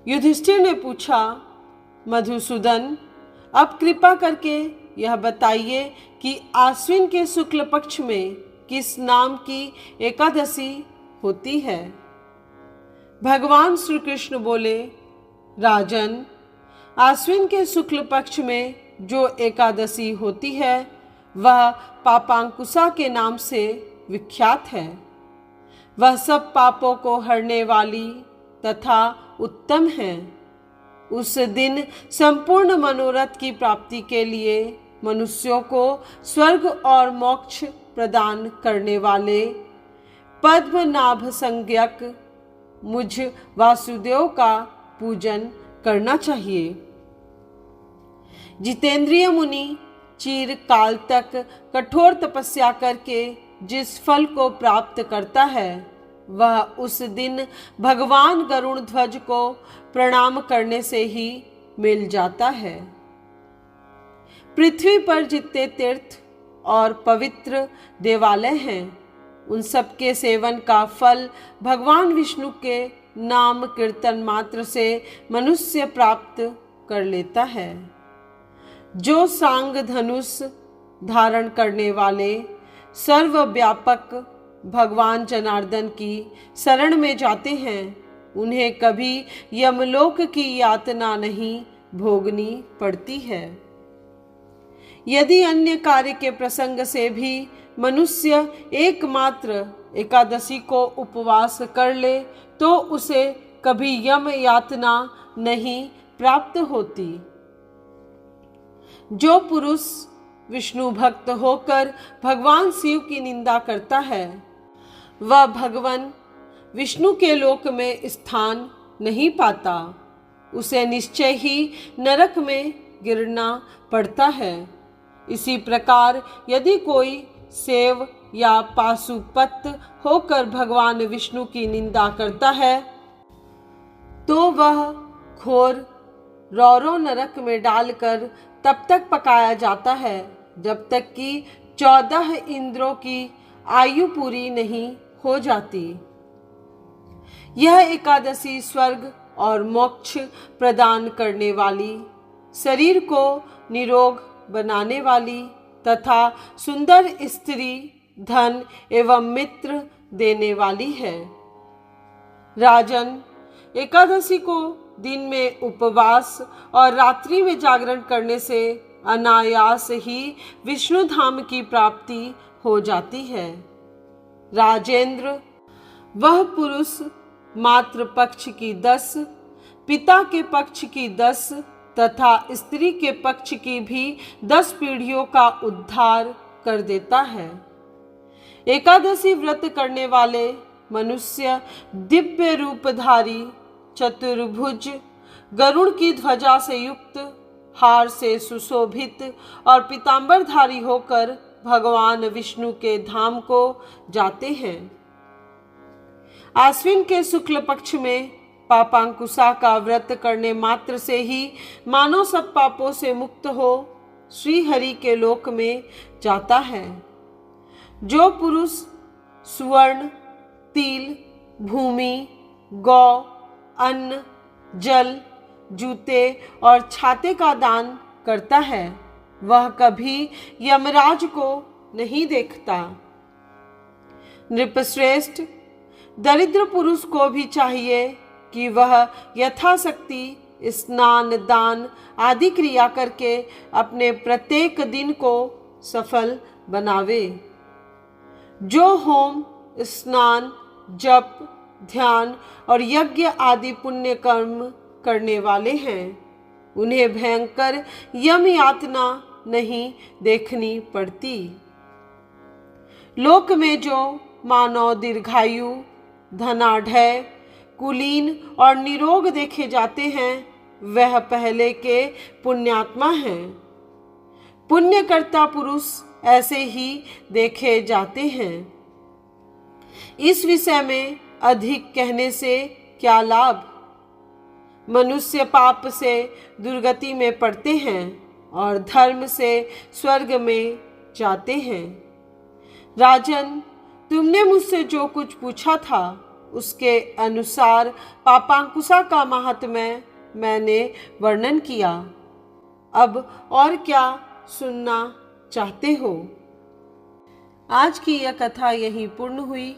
युधिष्ठिर ने पूछा, मधुसूदन, अब कृपा करके यह बताइए कि आश्विन के शुक्ल पक्ष में किस नाम की एकादशी होती है। भगवान श्री कृष्ण बोले, राजन, आश्विन के शुक्ल पक्ष में जो एकादशी होती है वह पापांकुशा के नाम से विख्यात है। वह सब पापों को हरने वाली तथा उत्तम है। उस दिन संपूर्ण मनोरथ की प्राप्ति के लिए मनुष्यों को स्वर्ग और मोक्ष प्रदान करने वाले पद्मनाभ संज्ञक मुझ वासुदेव का पूजन करना चाहिए। जितेंद्रिय मुनि चिरकाल तक कठोर तपस्या करके जिस फल को प्राप्त करता है वह उस दिन भगवान गरुण ध्वज को प्रणाम करने से ही मिल जाता है। पृथ्वी पर जितने तीर्थ और पवित्र देवालय हैं उन सब के सेवन का फल भगवान विष्णु के नाम कीर्तन मात्र से मनुष्य प्राप्त कर लेता है। जो सांग धनुष धारण करने वाले सर्वव्यापक भगवान जनार्दन की शरण में जाते हैं उन्हें कभी यमलोक की यातना नहीं भोगनी पड़ती है। यदि अन्य कार्य के प्रसंग से भी मनुष्य एकमात्र एकादशी को उपवास कर ले तो उसे कभी यम यातना नहीं प्राप्त होती। जो पुरुष विष्णु भक्त होकर भगवान शिव की निंदा करता है वह भगवान विष्णु के लोक में स्थान नहीं पाता। उसे निश्चय ही नरक में गिरना पड़ता है। इसी प्रकार यदि कोई सेव या पाशुपत होकर भगवान विष्णु की निंदा करता है तो वह घोर रौरव नरक में डालकर तब तक पकाया जाता है जब तक कि 14 इंद्रों की आयु पूरी नहीं हो जाती। यह एकादशी स्वर्ग और मोक्ष प्रदान करने वाली, शरीर को निरोग बनाने वाली तथा सुंदर स्त्री, धन एवं मित्र देने वाली है। राजन, एकादशी को दिन में उपवास और रात्रि में जागरण करने से अनायास ही विष्णु धाम की प्राप्ति हो जाती है। राजेंद्र, वह पुरुष मातृ पक्ष की 10, पिता के पक्ष की 10 तथा स्त्री के पक्ष की भी 10 पीढ़ियों का उद्धार कर देता है। एकादशी व्रत करने वाले मनुष्य दिव्य रूपधारी, चतुर्भुज, गरुड़ की ध्वजा से युक्त, हार से सुशोभित और पीतांबरधारी होकर भगवान विष्णु के धाम को जाते हैं। आश्विन के शुक्ल पक्ष में पापांकुशा का व्रत करने मात्र से ही मानव सब पापों से मुक्त हो श्री हरि के लोक में जाता है। जो पुरुष सुवर्ण, तिल, भूमि, गौ, अन्न, जल, जूते और छाते का दान करता है वह कभी यमराज को नहीं देखता। नृपश्रेष्ठ, दरिद्र पुरुष को भी चाहिए कि वह यथाशक्ति स्नान, दान आदि क्रिया करके अपने प्रत्येक दिन को सफल बनावे। जो होम, स्नान, जप, ध्यान और यज्ञ आदि पुण्य कर्म करने वाले हैं उन्हें भयंकर यम यातना नहीं देखनी पड़ती। लोक में जो मानव दीर्घायु, धनाढ़, कुलीन और निरोग देखे जाते हैं वह पहले के पुण्यात्मा हैं। पुण्यकर्ता पुरुष ऐसे ही देखे जाते हैं। इस विषय में अधिक कहने से क्या लाभ। मनुष्य पाप से दुर्गति में पड़ते हैं और धर्म से स्वर्ग में जाते हैं। राजन, तुमने मुझसे जो कुछ पूछा था उसके अनुसार पापांकुशा का महात्म्य मैंने वर्णन किया। अब और क्या सुनना चाहते हो? आज की यह कथा यहीं पूर्ण हुई।